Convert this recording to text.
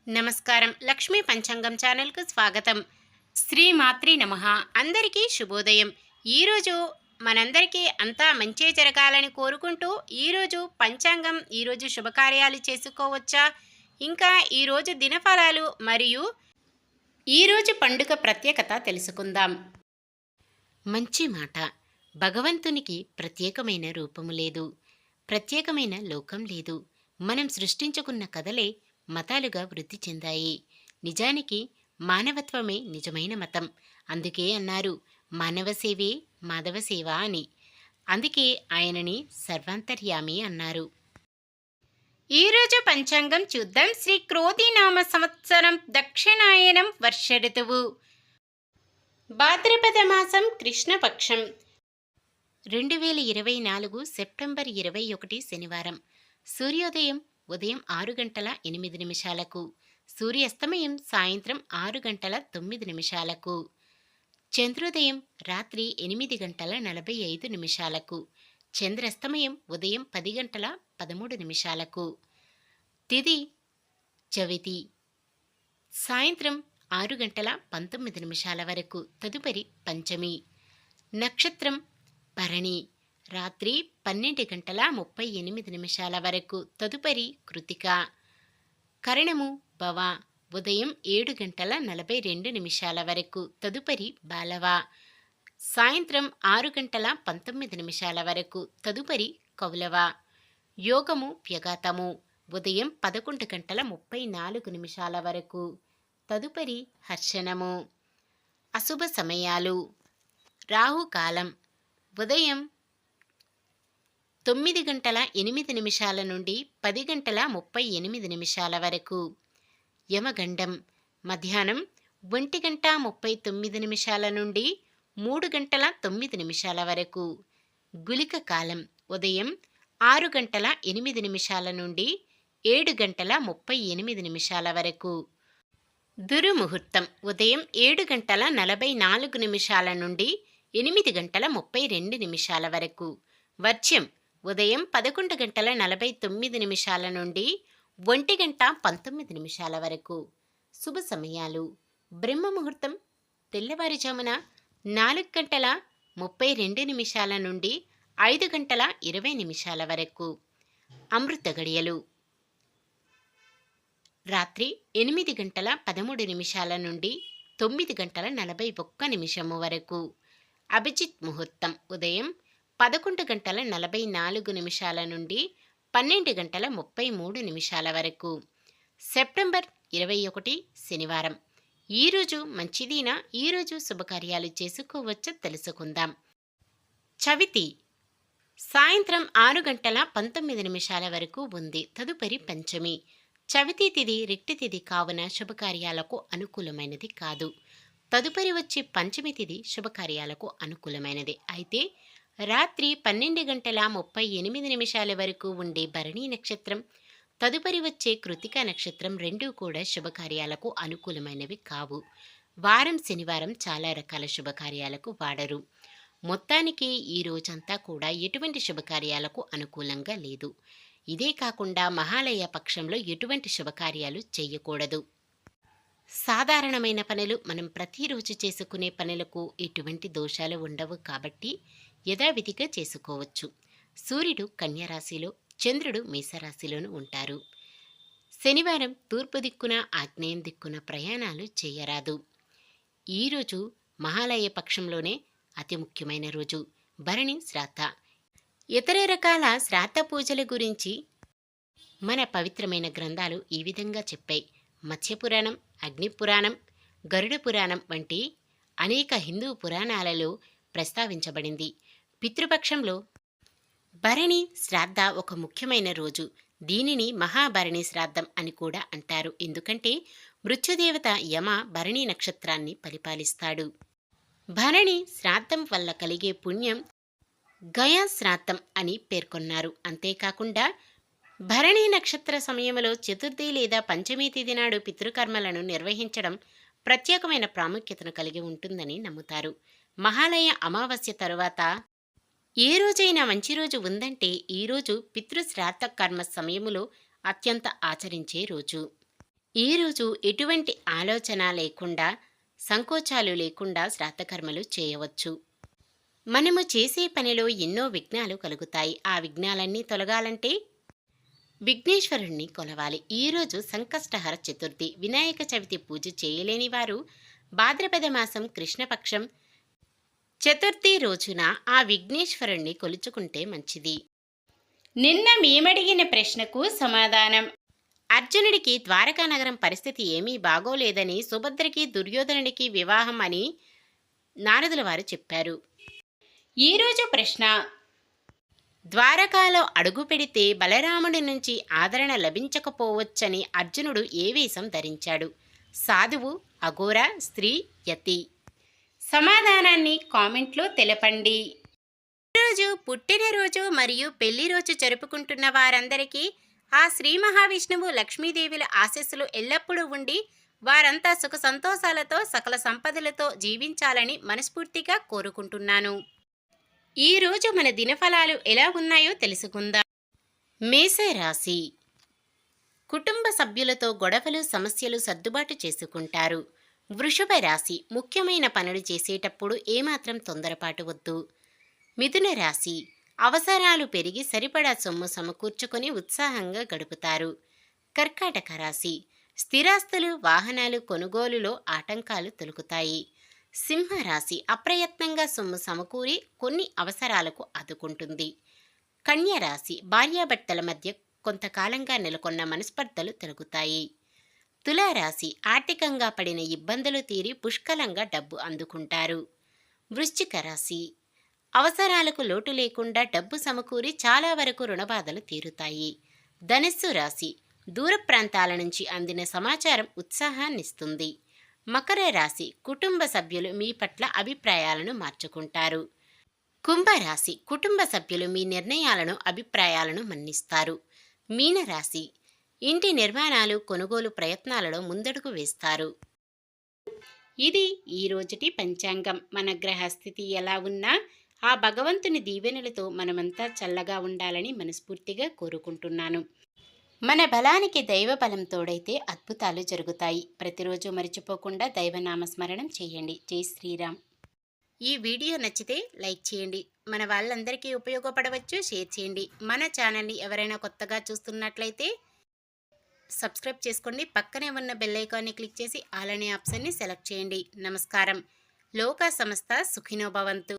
నమస్కారం. లక్ష్మీ పంచాంగం ఛానల్‌కు స్వాగతం. శ్రీమాత్రే నమః. అందరికీ శుభోదయం. ఈరోజు మనందరికీ అంతా మంచే జరగాలని కోరుకుంటూ ఈరోజు పంచాంగం, ఈరోజు శుభకార్యాలు చేసుకోవచ్చా? ఇంకా ఈరోజు దినఫలాలు మరియు ఈరోజు పండుగ ప్రత్యేకత తెలుసుకుందాం. మంచి మాట. భగవంతునికి ప్రత్యేకమైన రూపము లేదు, ప్రత్యేకమైన లోకం లేదు. మనం సృష్టించుకున్న కథలే మతాలుగా వృద్ధి చెందాయి. నిజానికి మానవత్వమే నిజమైన మతం. అందుకే అన్నారు మానవ సేవే మాధవ సేవ అని. అందుకే ఆయనని సర్వాంతర్యామి అన్నారు. ఈరోజు పంచాంగం చూద్దాం. శ్రీ క్రోధినామ సంవత్సరం దక్షిణాయనం వర్ష ఋతువు, భాద్రపద మాసం కృష్ణపక్షం, 2024 సెప్టెంబర్ 21 శనివారం. సూర్యోదయం ఉదయం 6:08, సూర్యాస్తమయం సాయంత్రం 6:09, చంద్రోదయం రాత్రి 8:45, చంద్రాస్తమయం ఉదయం 10:13, తిథి చవితి సాయంత్రం 6:19 వరకు, తదుపరి పంచమి. నక్షత్రం భరణి రాత్రి 12:38 వరకు, తదుపరి కృతిక. కరణము భవ ఉదయం 7:42 వరకు, తదుపరి బాలవ. సాయంత్రం 6:19 వరకు, తదుపరి కౌలవ. యోగము వ్యఘాతము ఉదయం 11:34 వరకు, తదుపరి హర్షణము. అశుభ సమయాలు: రాహుకాలం ఉదయం 9:08 నుండి 10:38 వరకు, యమగండం మధ్యాహ్నం 1:39 నుండి 3:09 వరకు, గుళిక కాలం ఉదయం 6:08 నుండి 7:38 వరకు, దుర్ముహూర్తం ఉదయం 7:44 నుండి 8:32 వరకు, వర్జ్యం ఉదయం 11:49 నుండి 1:19 వరకు. శుభ సమయాలు: బ్రహ్మ ముహూర్తం తెల్లవారుజామున 4:32 నుండి 5:20 వరకు. అమృత గడియలు రాత్రి 8:13 నుండి 9:41 వరకు. అభిజిత్ ముహూర్తం ఉదయం 11:44 నుండి 12:33 వరకు. సెప్టెంబర్ 21 శనివారం. ఈరోజు మంచిదినా? ఈరోజు శుభకార్యాలు చేసుకోవచ్చో తెలుసుకుందాం. చవితి సాయంత్రం 6:19 వరకు ఉంది, తదుపరి పంచమి. చవితి తిథి రిక్తి తిథి కావున శుభకార్యాలకు అనుకూలమైనది కాదు. తదుపరి వచ్చే పంచమి తిథి శుభకార్యాలకు అనుకూలమైనది. అయితే రాత్రి 12:38 వరకు ఉండే భరణీ నక్షత్రం, తదుపరి వచ్చే కృతికా నక్షత్రం రెండూ కూడా శుభకార్యాలకు అనుకూలమైనవి కావు. వారం శనివారం చాలా రకాల శుభకార్యాలకు వాడరు. మొత్తానికి ఈ రోజంతా కూడా ఎటువంటి శుభకార్యాలకు అనుకూలంగా లేదు. ఇదే కాకుండా మహాలయ పక్షంలో ఎటువంటి శుభకార్యాలు చేయకూడదు. సాధారణమైన పనులు, మనం ప్రతిరోజు చేసుకునే పనులకు ఎటువంటి దోషాలు ఉండవు కాబట్టి యథావిధిగా చేసుకోవచ్చు. సూర్యుడు కన్యరాశిలో, చంద్రుడు మేషరాశిలోనూ ఉంటారు. శనివారం తూర్పు దిక్కున, ఆగ్నేయం దిక్కున ప్రయాణాలు చేయరాదు. ఈరోజు మహాలయ పక్షంలోనే అతి ముఖ్యమైన రోజు, భరణి శ్రాద్ధ. ఇతర రకాల శ్రాద్ధ పూజల గురించి మన పవిత్రమైన గ్రంథాలు ఈ విధంగా చెప్పాయి. మత్స్యపురాణం, అగ్నిపురాణం, గరుడ పురాణం వంటి అనేక హిందూ పురాణాలలో ప్రస్తావించబడింది. పితృపక్షంలో భరణి శ్రాద్ధ ఒక ముఖ్యమైన రోజు. దీనిని మహాభరణి శ్రాద్ధం అని కూడా అంటారు. ఎందుకంటే మృత్యుదేవత యమ భరణి నక్షత్రాన్ని పరిపాలిస్తాడు. భరణి శ్రాద్ధం వల్ల కలిగే పుణ్యం గయా శ్రాద్ధం అని పేర్కొన్నారు. అంతేకాకుండా భరణి నక్షత్ర సమయంలో చతుర్థి లేదా పంచమి తిథి నాడు పితృకర్మలను నిర్వహించడం ప్రత్యేకమైన ప్రాముఖ్యతను కలిగి ఉంటుందని నమ్ముతారు. మహాలయ అమావాస్య తరువాత ఏ రోజైనా మంచి రోజు ఉందంటే ఈరోజు పితృశ్రాద్ధ కర్మ సమయములో అత్యంత ఆచరించే రోజు. ఈరోజు ఎటువంటి ఆలోచన లేకుండా, సంకోచాలు లేకుండా శ్రాద్ధకర్మలు చేయవచ్చు. మనము చేసే పనిలో ఎన్నో విఘ్నాలు కలుగుతాయి. ఆ విఘ్నాలన్నీ తొలగాలంటే విఘ్నేశ్వరుణ్ణి కొలవాలి. ఈరోజు సంకష్టహర చతుర్థి. వినాయక చవితి పూజ చేయలేని వారు భాద్రపద మాసం కృష్ణపక్షం చతుర్థి రోజున ఆ విఘ్నేశ్వరుణ్ణి కొలుచుకుంటే మంచిది. నిన్న మేమడిగిన ప్రశ్నకు సమాధానం. అర్జునుడికి ద్వారకా నగరం పరిస్థితి ఏమీ బాగోలేదని, సుభద్రకి దుర్యోధనుడికి వివాహం అని నారదుల వారు చెప్పారు. ఈరోజు ప్రశ్న: ద్వారకాలో అడుగు పెడితే బలరాముడి నుంచి ఆదరణ లభించకపోవచ్చని అర్జునుడు ఏ వేషం ధరించాడు? సాధువు, అఘోర, స్త్రీ, యతి? సమాధానాన్ని కామెంట్లో తెలపండి. ఈరోజు పుట్టినరోజు మరియు పెళ్లి రోజు జరుపుకుంటున్న వారందరికీ ఆ శ్రీ మహావిష్ణువు లక్ష్మీదేవుల ఆశీస్సులు ఎల్లప్పుడూ ఉండి వారంతా సుఖ సంతోషాలతో సకల సంపదలతో జీవించాలని మనస్ఫూర్తిగా కోరుకుంటున్నాను. ఈరోజు మన దినఫలాలు ఎలా ఉన్నాయో తెలుసుకుందాం. మేషరాశి. కుటుంబ సభ్యులతో గొడవలు, సమస్యలు సర్దుబాటు చేసుకుంటారు. వృషభ రాశి. ముఖ్యమైన పనులు చేసేటప్పుడు ఏమాత్రం తొందరపాటు వద్దు. మిథున రాశి. అవసరాలు పెరిగి సరిపడా సొమ్ము సమకూర్చుకొని ఉత్సాహంగా గడుపుతారు. కర్కాటక రాశి. స్థిరాస్తులు, వాహనాలు కొనుగోలులో ఆటంకాలు తొలగుతాయి. సింహరాశి. అప్రయత్నంగా సొమ్ము సమకూరి కొన్ని అవసరాలకు ఆదుకుంటుంది. కన్య రాశి. భార్యాభర్తల మధ్య కొంతకాలంగా నెలకొన్న మనస్పర్ధలు తొలగుతాయి. తులారాశి. ఆర్థికంగా పడిన ఇబ్బందులు తీరి పుష్కలంగా డబ్బు అందుకుంటారు. వృశ్చిక రాశి. అవసరాలకు లోటు లేకుండా డబ్బు సమకూరి చాలా వరకు రుణబాధలు తీరుతాయి. ధనుస్సు రాశి. దూర ప్రాంతాల నుంచి అందిన సమాచారం ఉత్సాహాన్నిస్తుంది. మకర రాశి. కుటుంబ సభ్యులు మీ పట్ల అభిప్రాయాలను మార్చుకుంటారు. కుంభరాశి. కుటుంబ సభ్యులు మీ నిర్ణయాలను, అభిప్రాయాలను మన్నిస్తారు. మీనరాశి. ఇంటి నిర్మాణాలు, కొనుగోలు ప్రయత్నాలలో ముందడుగు వేస్తారు. ఇది ఈ రోజుటి పంచాంగం. మన గ్రహస్థితి ఎలా ఉన్నా ఆ భగవంతుని దీవెనలతో మనమంతా చల్లగా ఉండాలని మనస్ఫూర్తిగా కోరుకుంటున్నాను. మన బలానికి దైవ బలం తోడైతే అద్భుతాలు జరుగుతాయి. ప్రతిరోజు మర్చిపోకుండా దైవనామస్మరణం చేయండి. జై శ్రీరామ్. ఈ వీడియో నచ్చితే లైక్ చేయండి. మన వాళ్ళందరికీ ఉపయోగపడవచ్చు. షేర్ చేయండి. మన ఛానల్ని ఎవరైనా కొత్తగా చూస్తున్నట్లయితే సబ్స్క్రైబ్ చేసుకోండి. పక్కనే ఉన్న బెల్ ఐకాన్ని క్లిక్ చేసి ఆల్ అనే ఆప్షన్ని సెలెక్ట్ చేయండి. నమస్కారం. లోకా సమస్త సుఖినో భవంతు.